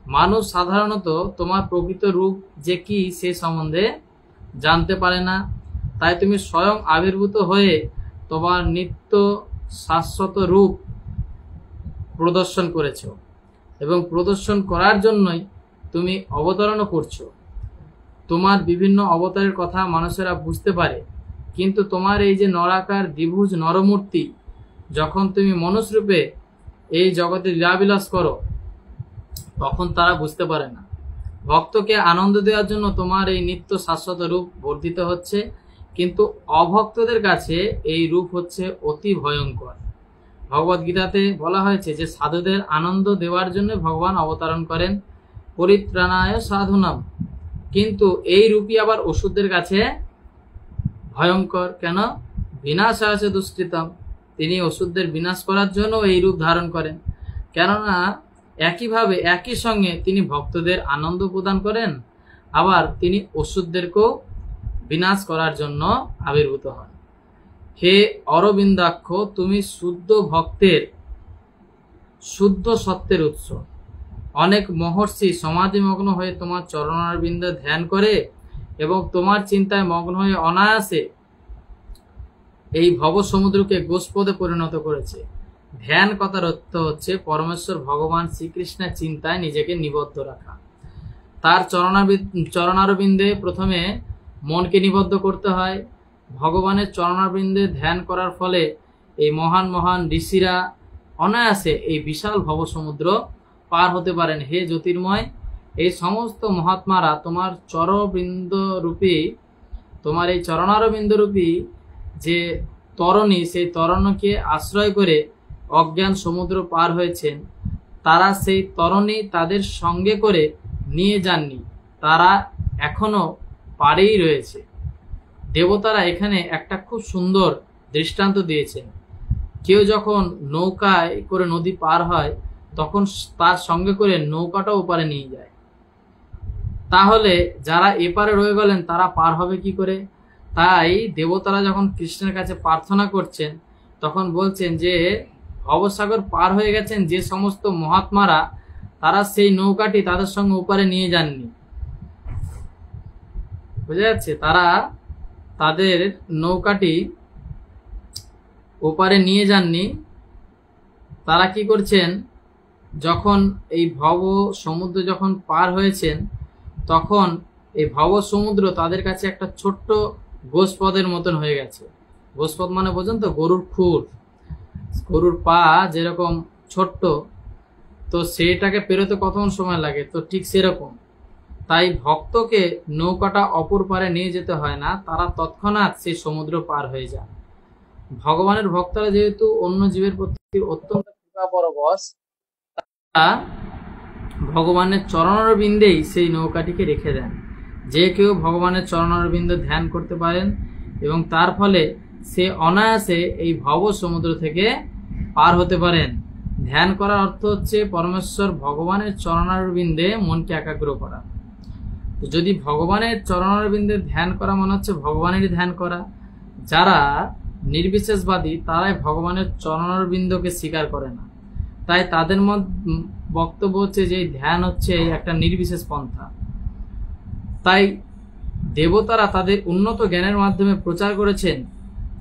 মানুষ সাধারণত তোমার প্রকৃত রূপ যে কি সে সম্বন্ধে জানতে পারে না, তাই তুমি স্বয়ং আবির্ভূত হয়ে তোমার নিত্য শাশ্বত রূপ প্রদর্শন করেছ এবং প্রদর্শন করার জন্যই তুমি অবতরণও করছো। তোমার বিভিন্ন অবতারের কথা মানুষেরা বুঝতে পারে, কিন্তু তোমার এই যে নরাকার দ্বিভুজ নরমূর্তি, যখন তুমি মনুষ্যরূপে এই জগতে লীলাবিলাস করো তখন তারা বুঝতে পারে না। ভক্তকে আনন্দ দেওয়ার জন্য তোমার এই নিত্য শাশ্বত রূপ বর্ধিত হচ্ছে, কিন্তু অভক্তদের কাছে এই রূপ হচ্ছে অতি ভয়ঙ্কর। ভগবদ গীতাতে বলা হয়েছে যে সাধুদের আনন্দ দেওয়ার জন্য ভগবান অবতরণ করেন, পরিত্রাণায় সাধুনাম। কিন্তু এই রূপই আবার অসুরদের কাছে ভয়ঙ্কর। কেন? বিনাশায় আছে দুষ্কৃতম। তিনি অসুরদের বিনাশ করার জন্য এই রূপ ধারণ করেন, কেননা একইভাবে একই সঙ্গে তিনি ভক্তদের আনন্দ প্রদান করেন, আবার তিনি অসুরদেরকেও বিনাশ করার জন্য আবির্ভূত হন। হে অরবিন্দাক্ষ, তুমি শুদ্ধ ভক্তের শুদ্ধ সত্যের উৎস। অনেক মহর্ষি সমাধিমগ্ন হয়ে তোমার চরণারবিন্দ ধ্যান করে এবং তোমার চিন্তায় মগ্ন হয়ে অনায়াসে এই ভব সমুদ্রকে গোষ্পদে পরিণত করেছে। ধ্যান কথার অর্থ হচ্ছে পরমেশ্বর ভগবান শ্রীকৃষ্ণের চিন্তায় নিজেকে নিবদ্ধ রাখা। তার চরণারবিন্দে প্রথমে মনকে নিবদ্ধ করতে হয়। ভগবানের চরণারবিন্দে ধ্যান করার ফলে এই মহান মহান ঋষিরা অনায়াসে এই বিশাল ভব সমুদ্র পার হতে পারেন। হে জ্যোতির্ময়, এই সমস্ত মহাত্মারা তোমার তোমার এই চরণারবিন্দ রূপী যে তরণী, সেই তরণীকে আশ্রয় করে অজ্ঞান সমুদ্র পার হয়েছেন। তারা সেই তরণী তাদের সঙ্গে করে নিয়ে যাননি, তারা এখনো পারেই রয়েছে। দেবতারা এখানে একটা খুব সুন্দর দৃষ্টান্ত দিয়েছেন। কেউ যখন নৌকায় করে নদী পার হয় তখন তার সঙ্গে করে নৌকাটাও ওপারে নিয়ে যায়। তাহলে যারা এপারে রয়ে গেলেন তারা পার হবে কি করে? তাই দেবতারা যখন কৃষ্ণের কাছে প্রার্থনা করছেন তখন বলছেন যে ভবসাগর পার হয়ে গেছেন যে সমস্ত মহাত্মারা, তারা সেই নৌকাটি তাদের সঙ্গে ওপারে নিয়ে যাননি। বুঝা যাচ্ছে? তারা তাদের নৌকাটি ওপারে নিয়ে যাননি। তারা কি করছেন, যখন এই ভব সমুদ্র যখন পার হয়েছেন তখন এই ভব সমুদ্র তাদের কাছে একটা ছোট্ট গোষ্পদের মতন হয়ে গেছে। গোষ্পদ মানে বোঝেন তো, গরুর খুর, গরুর পা যেরকম ছোট্ট, তো সেটাকে পেরোতে কতক্ষণ সময় লাগে, তো ঠিক সেরকম। তাই ভক্তকে নৌকাটা অপর পারে নিয়ে যেতে হয় না, তারা তৎক্ষণাৎ সেই সমুদ্র পার হয়ে যায়। ভগবানের ভক্তরা যেহেতু অন্য জীবের প্রতি অত্যন্ত কৃপাপরবশ, তারা ভগবানের চরণারবিন্দেই সেই নৌকাটিকে রেখে দেন। যে কেউ ভগবানের চরণারবিন্দ ধ্যান করতে পারেন এবং তার ফলে সে অনায়াসে এই ভব সমুদ্র থেকে পার হতে পারেন। ধ্যান করার অর্থ হচ্ছে পরমেশ্বর ভগবানের চরণারবিন্দে মনকে একাগ্র করা। যদি ভগবানের চরণারবিন্দে ধ্যান করা মনে হচ্ছে ভগবানেরই ধ্যান করা, যারা নির্বিশেষবাদী তারাই ভগবানের চরণারবিন্দকে স্বীকার করে না। তাই তাদের বক্তব্য হচ্ছে যে ধ্যান হচ্ছে একটা নির্বিশেষ পন্থা। তাই দেবতারা তাদের উন্নত জ্ঞানের মাধ্যমে প্রচার করেছেন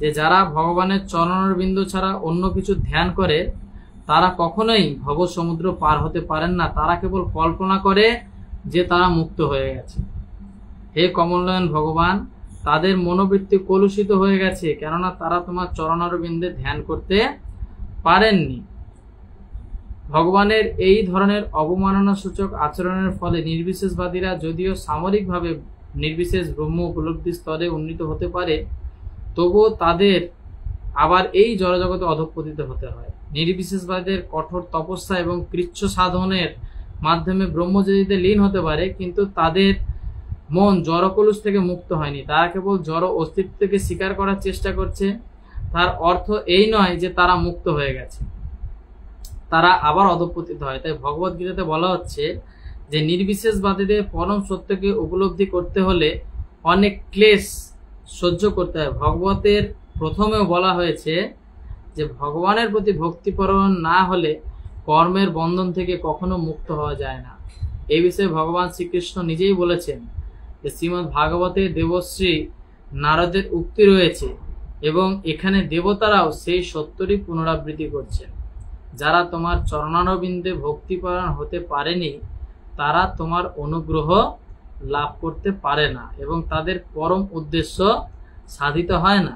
যে যারা ভগবানের চরণারবিন্দ ছাড়া অন্য কিছু ধ্যান করে তারা কখনোই ভব সমুদ্র পার হতে পারেন না। তারা কেবল কল্পনা করে যে তারা মুক্ত হয়ে গেছে। হে কমলনয়ন ভগবান, তাদের মনোবৃত্তি কলুষিত হয়ে গেছে, কেননা তারা তোমার চরণারবিন্দে ধ্যান করতে পারেননি। ভগবানের এই ধরনের অবমাননা সূচক আচরণের ফলে নির্বিশেষবাদীরা যদিও সামরিকভাবে নির্বিশেষ ব্রহ্ম উপলব্ধি স্তরে উন্নীত হতে পারে, তবুও তাদের আবার এই জড়জগতে অধঃপতিত হতে হয়। নির্বিশেষবাদের কঠোর তপস্যা এবং কৃচ্ছ সাধনের মাধ্যমে ব্রহ্মজ্যোতিতে লীন হতে পারে, কিন্তু তাদের মন জড়কলুষ থেকে মুক্ত হয়নি। তারা কেবল জড় অস্তিত্বকে স্বীকার করার চেষ্টা করছে। তার অর্থ এই নয় যে তারা মুক্ত হয়ে গেছে, তারা আবার অধঃপতিত হয়। তাই ভগবদ গীতাতে বলা হচ্ছে যে নির্বিশেষবাদীদের পরম সত্যকে উপলব্ধি করতে হলে অনেক ক্লেশ সহ্য করতে হয়। ভগবতের প্রথমেও বলা হয়েছে যে ভগবানের প্রতি ভক্তিপরায়ণ না হলে কর্মের বন্ধন থেকে কখনো মুক্ত হওয়া যায় না। এই বিষয়ে ভগবান শ্রীকৃষ্ণ নিজেই বলেছেন যে শ্রীমদ্ ভাগবতে দেবশ্রী নারদের উক্তি রয়েছে এবং এখানে দেবতারাও সেই সত্যরই পুনরাবৃত্তি করছেন। যারা তোমার চরণারবিন্দে ভক্তিপরায়ণ হতে পারেনি তারা তোমার অনুগ্রহ লাভ করতে পারে না এবং তাদের পরম উদ্দেশ্য সাধিত হয় না।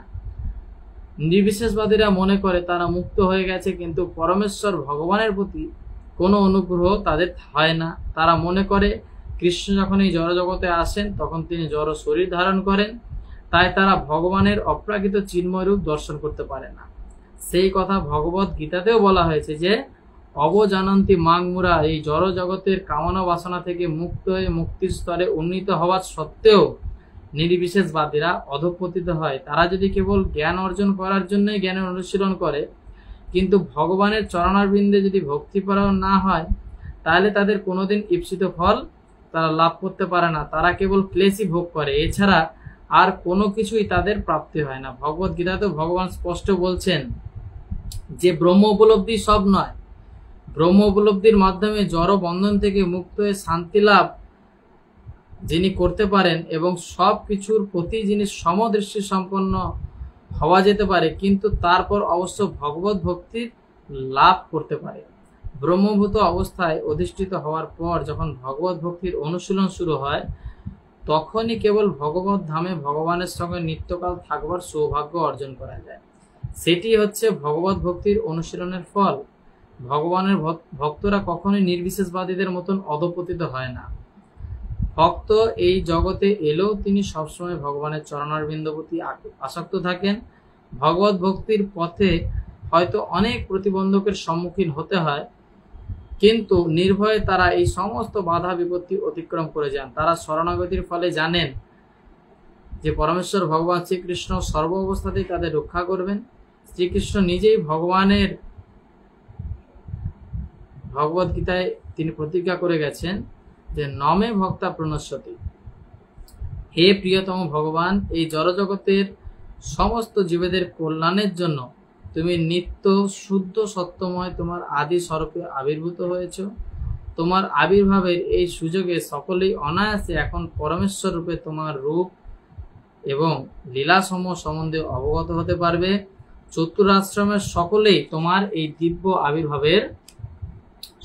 নির্বিশেষবাদীরা মনে করে তারা মুক্ত হয়ে গেছে, কিন্তু পরমেশ্বর ভগবানের প্রতি কোনো অনুগ্রহ তাদের হয় না। তারা মনে করে কৃষ্ণ যখন এই জড়জগতে আসেন তখন তিনি জড় শরীর ধারণ করেন, তাই তারা ভগবানের অপ্রাকৃত চিন্ময় রূপ দর্শন করতে পারে না। সেই কথা ভগবত গীতাতেও বলা হয়েছে যে অবজানন্তি মাংমুরা, এই জড় জগতের কামনা বাসনা থেকে মুক্ত হয়ে মুক্তির স্তরে উন্নীত হওয়ার সত্ত্বেও নির্বিশেষবাদীরা অধঃপতিত হয়। তারা যদি কেবল জ্ঞান অর্জন করার জন্যই জ্ঞানের অনুশীলন করে কিন্তু ভগবানের চরণারবিন্দে যদি ভক্তিপরায়ণ না হয় তাহলে তাদের কোনোদিন ঈপ্সিত ফল তারা লাভ করতে পারে না। তারা কেবল ক্লেশই ভোগ করে, এছাড়া আর কোনো কিছুই তাদের প্রাপ্তি হয় না। ভগবত গীতাতে ভগবান স্পষ্ট বলছেন যে ব্রহ্ম উপলব্ধি সব নয়। ব্রহ্ম উপলব্ধির মাধ্যমে জড় বন্ধন থেকে মুক্ত হয়ে শান্তি লাভ যিনি করতে পারেন এবং সব কিছুর প্রতি যিনি সমদৃষ্টি সম্পন্ন হওয়া যেতে পারে, কিন্তু তারপর অবশ্য ভগবত ভক্তির লাভ করতে পারে। ব্রহ্মভূত অবস্থায় অধিষ্ঠিত হওয়ার পর যখন ভগবত ভক্তির অনুশীলন শুরু হয় তখনই কেবল ভগবত ধামে ভগবানের সঙ্গে নিত্যকাল থাকবার সৌভাগ্য অর্জন করা যায়। সেটি হচ্ছে ভগবত ভক্তির অনুশীলনের ফল। ভগবানের ভক্তরা কখনোই নির্বিশেষবাদীদের মতন অধঃপতিত হয় না। ভক্ত এই জগতে এলেও তিনি সবসময় ভগবানের চরণারবিন্দ প্রতি আসক্ত থাকেন। ভগবত ভক্তির পথে হয়তো অনেক প্রতিবন্ধকের সম্মুখীন হতে হয়, কিন্তু নির্ভয়ে তারা এই সমস্ত বাধা বিপত্তি অতিক্রম করে যান। তারা শরণাগতির ফলে জানেন যে পরমেশ্বর ভগবান শ্রীকৃষ্ণ সর্ব অবস্থাতেই তাদের রক্ষা করবেন। শ্রীকৃষ্ণ নিজেই ভগবানের ভগবত গীতায় তিনি প্রতিজ্ঞা করে গেছেন যে নমে ভক্তা প্রণশ্যতি। হে প্রিয়তম ভগবান, এই জড়জগতের সমস্ত জীবেদের কল্যাণের জন্য তুমি নিত্য শুদ্ধ সত্যময় তোমার আদি স্বরূপে আবির্ভূত হয়েছ। তোমার আবির্ভাবের এই সুযোগে সকলেই অনায়াসে এখন পরমেশ্বর রূপে তোমার রূপ এবং লীলাসমূহ সম্বন্ধে অবগত হতে পারবে। চতুরাশ্রমের সকলেই তোমার এই দিব্য আবির্ভাবের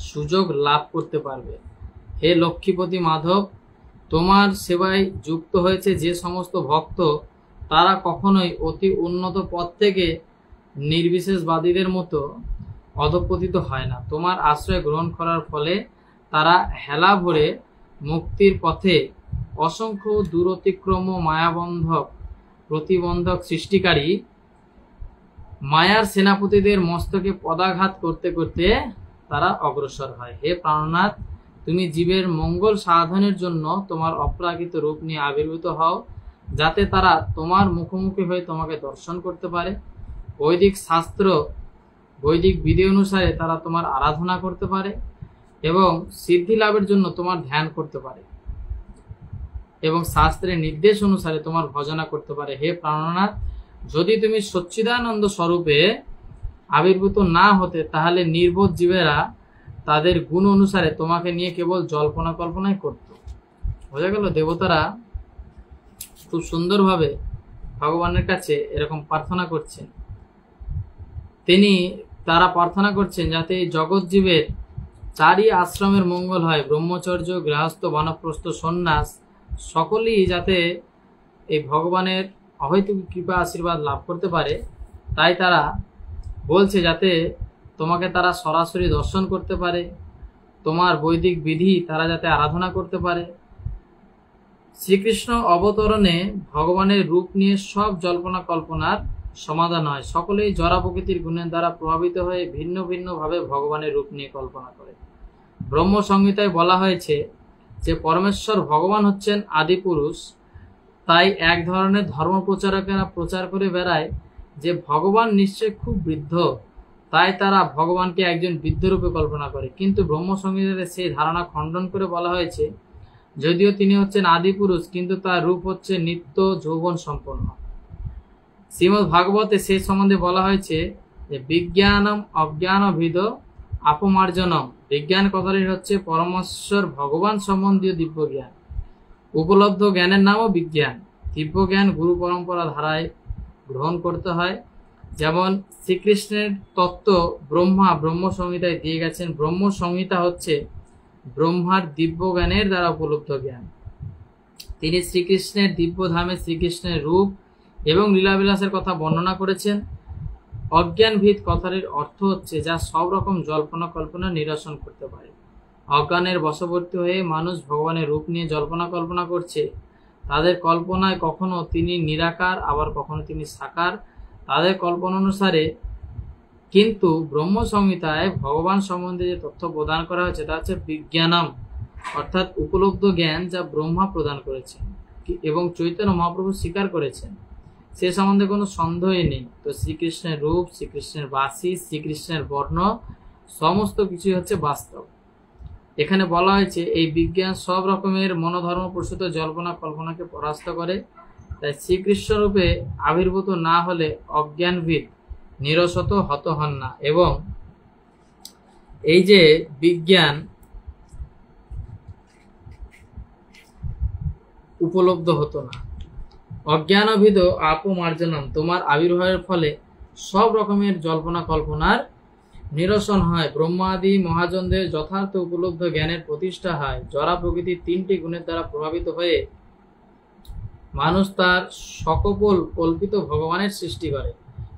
সুযোগ লাভ করতে পারবে। হে লক্ষ্মীপতি মাধব, তোমার সেবায় যুক্ত হয়েছে যে সমস্ত ভক্ত তারা কখনোই অতি উন্নত পথ থেকে নির্বিশেষবাদীদের মতো অধঃপতিত হয় না। তোমার আশ্রয় গ্রহণ করার ফলে তারা হেলা ভরে মুক্তির পথে অসংখ্য দূরতিক্রম মায়াবন্ধক প্রতিবন্ধক সৃষ্টিকারী মায়ার সেনাপতিদের মস্তকে পদাঘাত করতে করতে তারা অগ্রসর হয়। হে প্রাণনাথ, তুমি জীবের মঙ্গল সাধনের জন্য তোমার অপ্রাকৃত রূপ নিয়ে আবির্ভূত হও, যাতে তারা তোমার মুখোমুখি হয়ে তোমাকে দর্শন করতে পারে। বৈদিক শাস্ত্র বৈদিক বিধি অনুসারে তারা তোমার আরাধনা করতে পারে এবং সিদ্ধি লাভের জন্য তোমার ধ্যান করতে পারে এবং শাস্ত্রের নির্দেশ অনুসারে তোমার ভজনা করতে পারে। হে প্রাণনাথ, যদি তুমি সচ্চিদানন্দ স্বরূপে আবির্ভূত না হতে তাহলে নির্বোধ জীবেরা তাদের গুণ অনুসারে তোমাকে নিয়ে কেবল জল্পনা কল্পনাই করত। বোঝা গেল, দেবতারা খুব সুন্দরভাবে ভগবানের কাছে এরকম প্রার্থনা করছেন। তারা প্রার্থনা করছেন যাতে এই জগৎ জীবের চারি আশ্রমের মঙ্গল হয়। ব্রহ্মচর্য, গৃহস্থ, বানপ্রস্থ, সন্ন্যাস সকলেই যাতে এই ভগবানের অহৈতুকী কৃপা আশীর্বাদ লাভ করতে পারে, তাই তারা বলছে যাতে তোমাকে তারা সরাসরি দর্শন করতে পারে, তোমার বৈদিক বিধি তারা যাতে আরাধনা করতে পারে। শ্রীকৃষ্ণ অবতরণে ভগবানের রূপ নিয়ে সব জল্পনা কল্পনার সমাধান হয়। সকলেই জড়া প্রকৃতির গুণের দ্বারা প্রভাবিত হয়ে ভিন্ন ভিন্ন ভাবে ভগবানের রূপ নিয়ে কল্পনা করে। ব্রহ্ম সংহিতায় বলা হয়েছে যে পরমেশ্বর ভগবান হচ্ছেন আদি পুরুষ। তাই এক ধরনের ধর্ম প্রচারকেরা প্রচার করে বেড়ায় যে ভগবান নিশ্চয় খুব বৃদ্ধ, তাই তারা ভগবানকে একজন বৃদ্ধ রূপে কল্পনা করে। কিন্তু ব্রহ্মসংহিতাতে সেই ধারণা খণ্ডন করে বলা হয়েছে, যদিও তিনি হচ্ছেন আদি পুরুষ, কিন্তু তার রূপ হচ্ছে নিত্য যৌবন সম্পন্ন। শ্রীমদ্ ভাগবতে সেই সম্বন্ধে বলা হয়েছে যে বিজ্ঞানম অজ্ঞানভিদ আপমার্জনম, বিজ্ঞান কথাটি হচ্ছে পরমেশ্বর ভগবান সম্বন্ধীয় দিব্য জ্ঞান। উপলব্ধ জ্ঞানের নামও বিজ্ঞান। দিব্য জ্ঞান গুরু পরম্পরা ধারায় গ্রহণ করতে হয়। যেমন শ্রীকৃষ্ণের তত্ত্ব ব্রহ্ম সংহিতায় দিয়ে গেছেন। ব্রহ্ম সংহিতা হচ্ছে ব্রহ্মার দিব্য জ্ঞানের দ্বারা উপলব্ধ জ্ঞান। তিনি শ্রীকৃষ্ণের দিব্য ধামে শ্রীকৃষ্ণের রূপ এবং লীলাবিলাসের কথা বর্ণনা করেছেন। অজ্ঞানভিদ কথাটির অর্থ হচ্ছে যা সব রকম জল্পনা কল্পনা নিরসন করতে পারে। অজ্ঞানের বশবর্তী হয়ে মানুষ ভগবানের রূপ নিয়ে জল্পনা কল্পনা করছে। তাদের কল্পনায় কখনো তিনি নিরাকার, আবার কখনো তিনি সাকার, তাদের কল্পনা অনুসারে। কিন্তু ব্রহ্ম সংহিতায় ভগবান সম্বন্ধে যে তথ্য প্রদান করা হয়েছে তা হচ্ছে বিজ্ঞানম, অর্থাৎ উপলব্ধ জ্ঞান যা ব্রহ্মা প্রদান করেছেন এবং চৈতন্য মহাপ্রভু স্বীকার করেছেন, সে সম্বন্ধে কোনো সন্দেহই নেই। তো শ্রীকৃষ্ণের রূপ, শ্রীকৃষ্ণের বাসি, শ্রীকৃষ্ণের বর্ণ সমস্ত কিছুই হচ্ছে বাস্তব। এখানে বলা হয়েছে এই বিজ্ঞান সব রকমের মনোধর্ম প্রসূত জল্পনা কল্পনাকে পরাস্ত করে। তাই শ্রীকৃষ্ণ রূপে আবির্ভূত না হলে অজ্ঞানভিদ নিরসত হত হন না, এবং এই যে বিজ্ঞান উপলব্ধ হতো না। অজ্ঞানভিদ আপমার্জনম, তোমার আবির্ভাবের ফলে সব রকমের জল্পনা কল্পনার নিরসন হয়। ব্রহ্মাদি মহাজনদের যথার্থ উপলব্ধ জ্ঞানের প্রতিষ্ঠা হয়। জরা প্রকৃতির তিনটি গুণের দ্বারা প্রভাবিত হয়ে মানুষ তার সকল কল্পিত ভগবানের সৃষ্টি করে,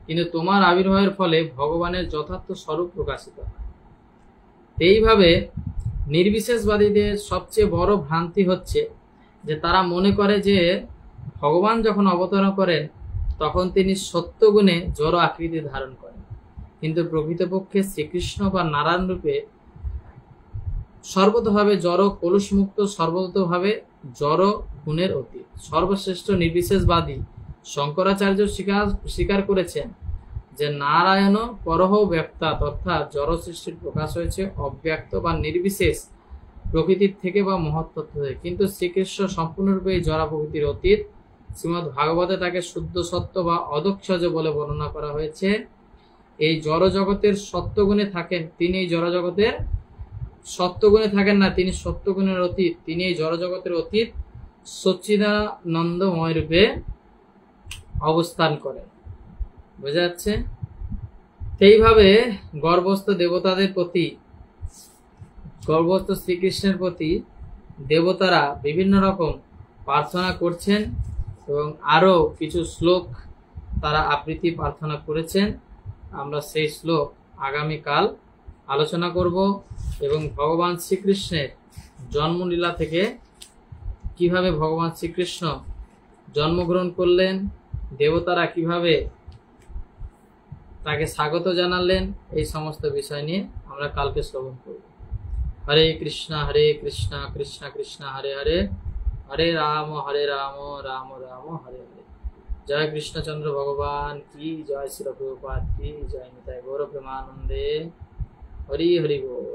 কিন্তু তোমার আবির্ভাবের ফলে ভগবানের যথার্থ স্বরূপ প্রকাশিত হয়। এইভাবে নির্বিশেষবাদীদের সবচেয়ে বড় ভ্রান্তি হচ্ছে যে তারা মনে করে যে ভগবান যখন অবতরণ করেন তখন তিনি সত্যগুণে জড় আকৃতি ধারণ করেন, কিন্তু প্রকৃতপক্ষে শ্রীকৃষ্ণ বা নারায়ণ রূপে সর্বতভাবে জড় কলুষমুক্ত, সর্বতভাবে জড় গুণের অতীত। সর্বশ্রেষ্ঠ নির্বিশেষবাদী শঙ্করাচার্য স্বীকার করেছেন যে নারায়ণ পরহ ব্যক্তা, অর্থাৎ জড় সৃষ্টির প্রকাশ হয়েছে অব্যক্ত বা নির্বিশেষ প্রকৃতির থেকে বা মহত্তত্ব থেকে, কিন্তু শ্রীকৃষ্ণ সম্পূর্ণরূপে এই জড়া প্রকৃতির অতীত। শ্রীমদ্ ভাগবতে তাকে শুদ্ধ সত্য বা অদক্ষজ বলে বর্ণনা করা হয়েছে। এই জড় জগতের সত্যগুণে থাকেন, তিনি এই জড় জগতের সত্যগুণে থাকেন না, তিনি সত্যগুণের অতীত। তিনি এই জড় জগতের অতীত সচ্চিদানন্দময় রূপে অবস্থান করেন। বোঝা যাচ্ছে? এইভাবে গর্ভস্থ দেবতাদের প্রতি, গর্ভস্থ শ্রীকৃষ্ণের প্রতি দেবতারা বিভিন্ন রকম প্রার্থনা করছেন এবং আরো কিছু শ্লোক তারা আবৃত্তি প্রার্থনা করেছেন। আমরা সেই শ্লোক আগামীকাল আলোচনা করব, এবং ভগবান শ্রীকৃষ্ণের জন্মলীলা থেকে কিভাবে ভগবান শ্রীকৃষ্ণ জন্মগ্রহণ করলেন, দেবতারা কিভাবে তাকে স্বাগত জানালেন, এই সমস্ত বিষয় নিয়ে আমরা কালকে শ্রবণ করব। হরে কৃষ্ণ কৃষ্ণ কৃষ্ণ হরে হরে, হরে রাম রাম রাম হরে হরে। জয় কৃষ্ণচন্দ্র ভগবান কি জয়, শ্রী প্রভুপাদ কি জয়। নিতাই গৌর প্রেমানন্দে। হরি হরি বল।